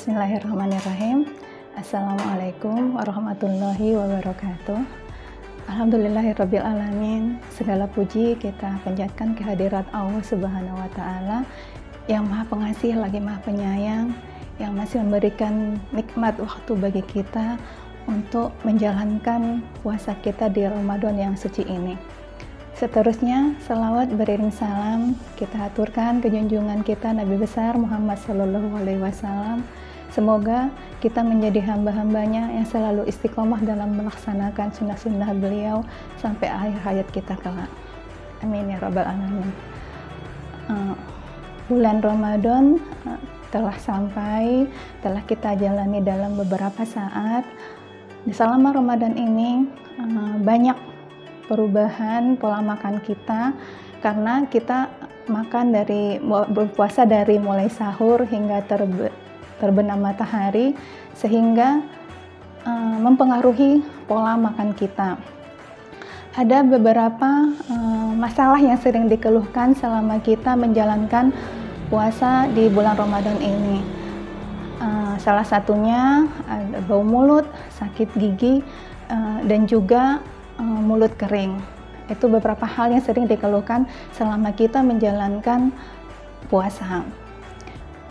Bismillahirrahmanirrahim. Assalamualaikum warahmatullahi wabarakatuh. Alhamdulillahirrabbilalamin. Segala puji kita panjatkan kehadirat Allah Subhanahu wa Ta'ala yang Maha Pengasih lagi Maha Penyayang, yang masih memberikan nikmat waktu bagi kita untuk menjalankan puasa kita di Ramadan yang suci ini. Seterusnya, salawat beriring salam kita aturkan ke junjungan kita Nabi besar Muhammad Sallallahu Alaihi Wasallam. Semoga kita menjadi hamba-hambanya yang selalu istiqomah dalam melaksanakan sunnah-sunnah beliau sampai akhir hayat kita kelak. Amin ya rabbal alamin. Bulan Ramadan telah sampai, telah kita jalani dalam beberapa saat. Selama Ramadan ini banyak perubahan pola makan kita, karena kita makan berpuasa dari mulai sahur hingga terbenam matahari, sehingga mempengaruhi pola makan kita. Ada beberapa masalah yang sering dikeluhkan selama kita menjalankan puasa di bulan Ramadan ini. Salah satunya ada bau mulut, sakit gigi, dan juga mulut kering. Itu beberapa hal yang sering dikeluhkan selama kita menjalankan puasa.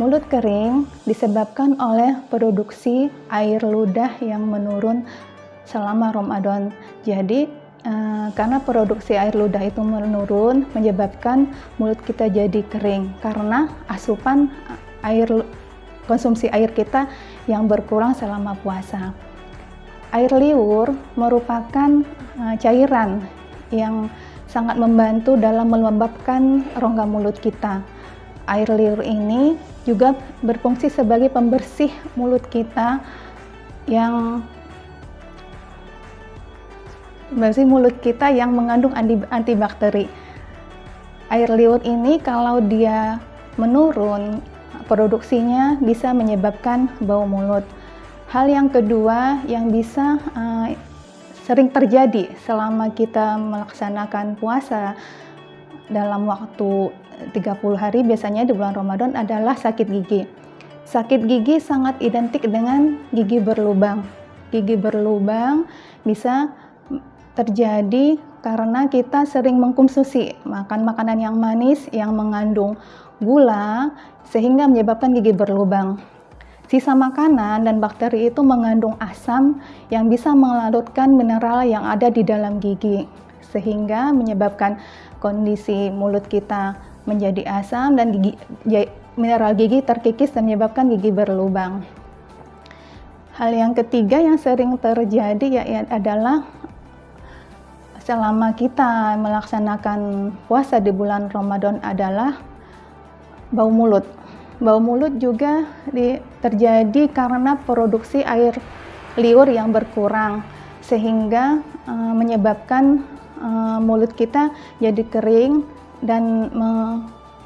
Mulut kering disebabkan oleh produksi air ludah yang menurun selama Ramadan. Jadi karena produksi air ludah itu menurun, menyebabkan mulut kita jadi kering karena asupan konsumsi air kita yang berkurang selama puasa. Air liur merupakan cairan yang sangat membantu dalam melembabkan rongga mulut kita. Air liur ini juga berfungsi sebagai pembersih mulut kita yang mengandung antibakteri. Air liur ini kalau dia menurun, produksinya bisa menyebabkan bau mulut. Hal yang kedua yang bisa sering terjadi selama kita melaksanakan puasa dalam waktu 30 hari biasanya di bulan Ramadan adalah sakit gigi. Sakit gigi sangat identik dengan gigi berlubang. Gigi berlubang bisa terjadi karena kita sering mengkonsumsi makanan yang manis yang mengandung gula sehingga menyebabkan gigi berlubang. Sisa makanan dan bakteri itu mengandung asam yang bisa melarutkan mineral yang ada di dalam gigi, sehingga menyebabkan kondisi mulut kita menjadi asam dan mineral gigi terkikis dan menyebabkan gigi berlubang. Hal yang ketiga yang sering terjadi adalah selama kita melaksanakan puasa di bulan Ramadan adalah bau mulut. Bau mulut juga terjadi karena produksi air liur yang berkurang, sehingga menyebabkan mulut kita jadi kering dan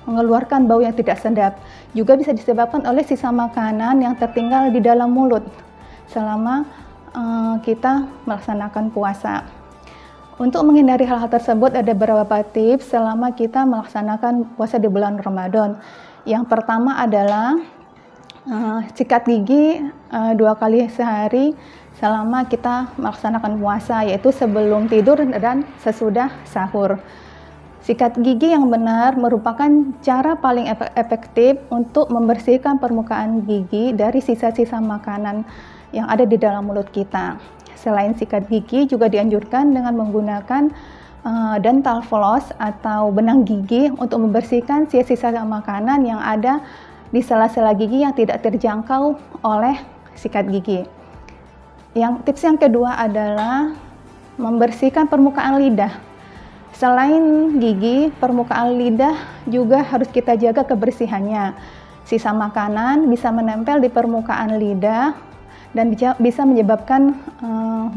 mengeluarkan bau yang tidak sedap. Juga bisa disebabkan oleh sisa makanan yang tertinggal di dalam mulut selama kita melaksanakan puasa. Untuk menghindari hal-hal tersebut ada beberapa tips selama kita melaksanakan puasa di bulan Ramadan. Yang pertama adalah sikat gigi 2 kali sehari selama kita melaksanakan puasa, yaitu sebelum tidur dan sesudah sahur. Sikat gigi yang benar merupakan cara paling efektif untuk membersihkan permukaan gigi dari sisa-sisa makanan yang ada di dalam mulut kita. Selain sikat gigi juga dianjurkan dengan menggunakan dental floss atau benang gigi untuk membersihkan sisa-sisa makanan yang ada di sela-sela gigi yang tidak terjangkau oleh sikat gigi. Tips yang kedua adalah membersihkan permukaan lidah. Selain gigi, permukaan lidah juga harus kita jaga kebersihannya. Sisa makanan bisa menempel di permukaan lidah dan bisa menyebabkan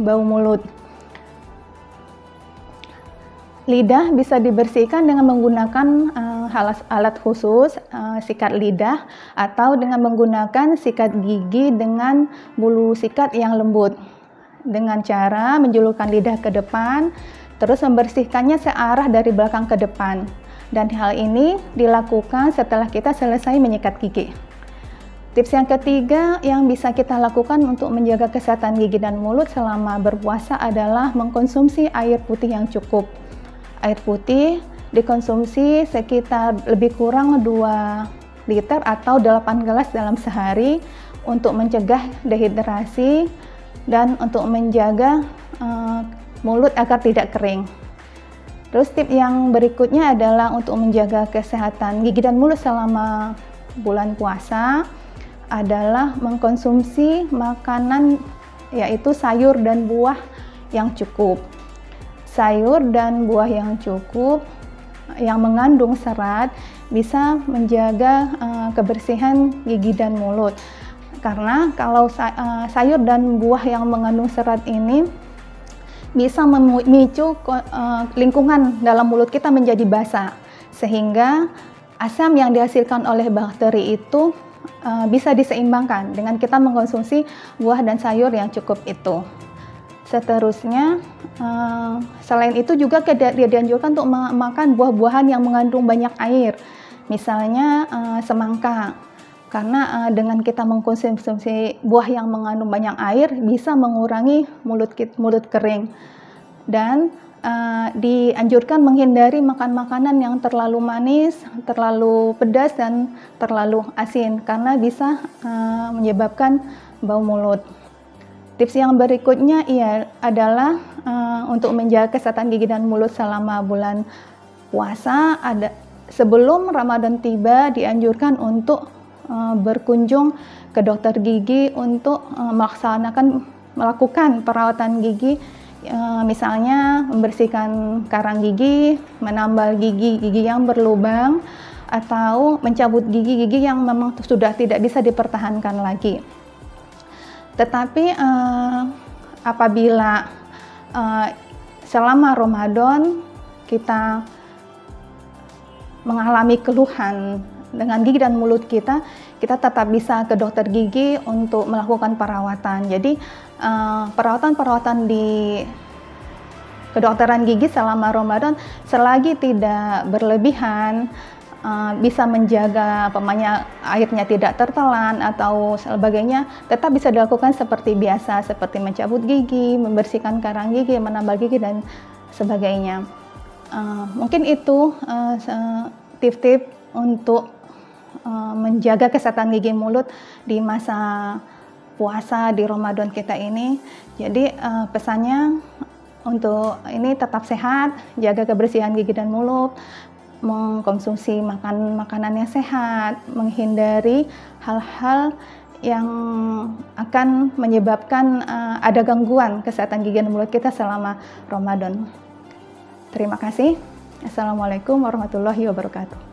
bau mulut. Lidah bisa dibersihkan dengan menggunakan alat khusus, sikat lidah, atau dengan menggunakan sikat gigi dengan bulu sikat yang lembut. Dengan cara menjulurkan lidah ke depan, terus membersihkannya searah dari belakang ke depan. Dan hal ini dilakukan setelah kita selesai menyikat gigi. Tips yang ketiga yang bisa kita lakukan untuk menjaga kesehatan gigi dan mulut selama berpuasa adalah mengkonsumsi air putih yang cukup. Air putih dikonsumsi sekitar lebih kurang 2 liter atau 8 gelas dalam sehari untuk mencegah dehidrasi dan untuk menjaga mulut agar tidak kering. Terus tips yang berikutnya adalah untuk menjaga kesehatan gigi dan mulut selama bulan puasa adalah mengkonsumsi makanan yaitu sayur dan buah yang cukup. Sayur dan buah yang cukup yang mengandung serat bisa menjaga kebersihan gigi dan mulut. Karena kalau sayur dan buah yang mengandung serat ini bisa memicu lingkungan dalam mulut kita menjadi basah, sehingga asam yang dihasilkan oleh bakteri itu bisa diseimbangkan dengan kita mengkonsumsi buah dan sayur yang cukup itu. Seterusnya, selain itu juga dianjurkan untuk makan buah-buahan yang mengandung banyak air, misalnya semangka. Karena dengan kita mengkonsumsi buah yang mengandung banyak air bisa mengurangi mulut kering. Dan dianjurkan menghindari makan makanan yang terlalu manis, terlalu pedas, dan terlalu asin karena bisa menyebabkan bau mulut. Tips yang berikutnya adalah untuk menjaga kesehatan gigi dan mulut selama bulan puasa. Sebelum Ramadan tiba dianjurkan untuk berkunjung ke dokter gigi untuk melakukan perawatan gigi. Misalnya membersihkan karang gigi, menambal gigi yang berlubang, atau mencabut gigi yang memang sudah tidak bisa dipertahankan lagi. Tetapi apabila selama Ramadan kita mengalami keluhan dengan gigi dan mulut kita tetap bisa ke dokter gigi untuk melakukan perawatan. Jadi perawatan di kedokteran gigi selama Ramadan selagi tidak berlebihan, bisa menjaga airnya tidak tertelan atau sebagainya, tetap bisa dilakukan seperti biasa, seperti mencabut gigi, membersihkan karang gigi, menambal gigi, dan sebagainya. Mungkin itu tips-tips untuk menjaga kesehatan gigi mulut di masa puasa di Ramadan kita ini. Jadi pesannya untuk ini tetap sehat, jaga kebersihan gigi dan mulut, mengkonsumsi makanan yang sehat, menghindari hal-hal yang akan menyebabkan ada gangguan kesehatan gigi dan mulut kita selama Ramadan. Terima kasih. Assalamualaikum warahmatullahi wabarakatuh.